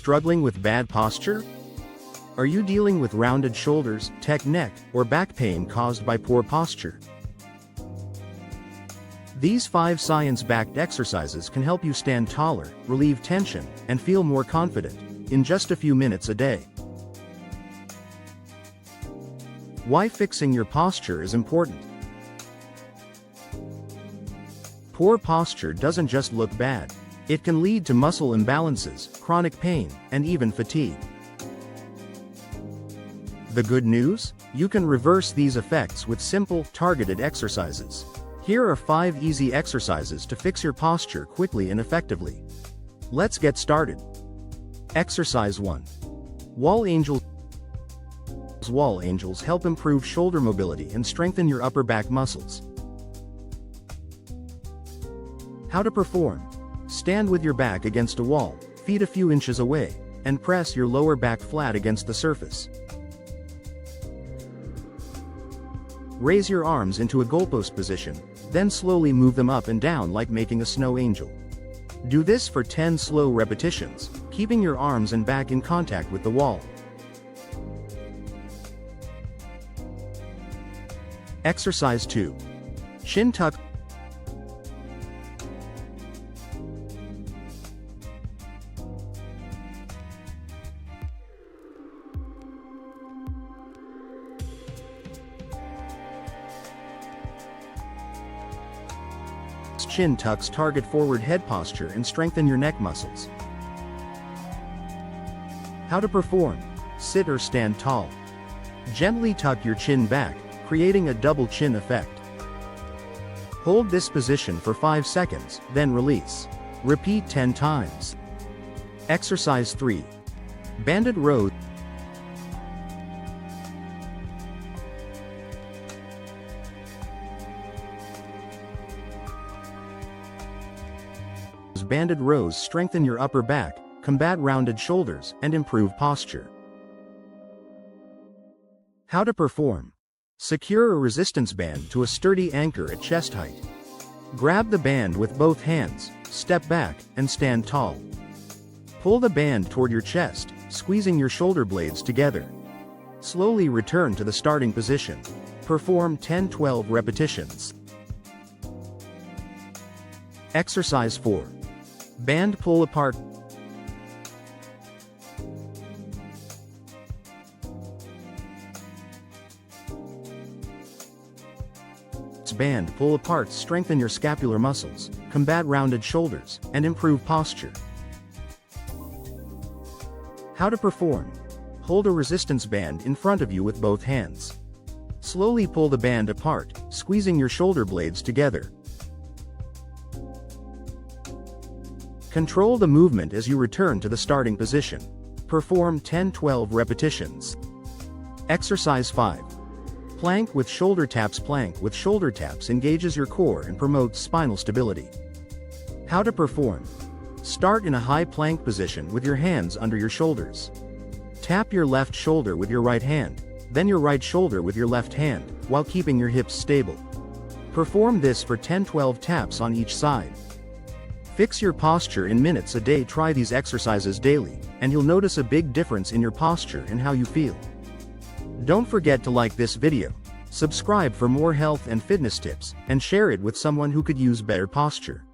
Struggling with bad posture? Are you dealing with rounded shoulders, neck, or back pain caused by poor posture? These 5 science-backed exercises can help you stand taller, relieve tension, and feel more confident, in just a few minutes a day. Why fixing your posture is important. Poor posture doesn't just look bad. It can lead to muscle imbalances, chronic pain, and even fatigue. The good news? You can reverse these effects with simple, targeted exercises. Here are 5 easy exercises to fix your posture quickly and effectively. Let's get started. Exercise 1. Wall Angels. Wall Angels help improve shoulder mobility and strengthen your upper back muscles. How to perform. Stand with your back against a wall, feet a few inches away, and press your lower back flat against the surface. Raise your arms into a goalpost position, then slowly move them up and down like making a snow angel. Do this for 10 slow repetitions, keeping your arms and back in contact with the wall. Exercise 2. Chin tuck. Chin tucks target forward head posture and strengthen your neck muscles. How to perform. Sit or stand tall. Gently tuck your chin back, creating a double chin effect. Hold this position for 5 seconds, then release. Repeat 10 times. Exercise 3. Banded rows. Banded rows strengthen your upper back, combat rounded shoulders, and improve posture. How to perform. Secure a resistance band to a sturdy anchor at chest height. Grab the band with both hands, step back, and stand tall. Pull the band toward your chest, squeezing your shoulder blades together. Slowly return to the starting position. Perform 10-12 repetitions. Exercise 4. Band pull apart. Band pull apart strengthen your scapular muscles, combat rounded shoulders, and improve posture. How to perform. Hold a resistance band in front of you with both hands. Slowly pull the band apart, squeezing your shoulder blades together. Control the movement as you return to the starting position. Perform 10-12 repetitions. Exercise 5. Plank with shoulder taps. Plank with shoulder taps engages your core and promotes spinal stability. How to perform. Start in a high plank position with your hands under your shoulders. Tap your left shoulder with your right hand, then your right shoulder with your left hand, while keeping your hips stable. Perform this for 10-12 taps on each side. Fix your posture in minutes a day. Try these exercises daily, and you'll notice a big difference in your posture and how you feel. Don't forget to like this video, subscribe for more health and fitness tips, and share it with someone who could use better posture.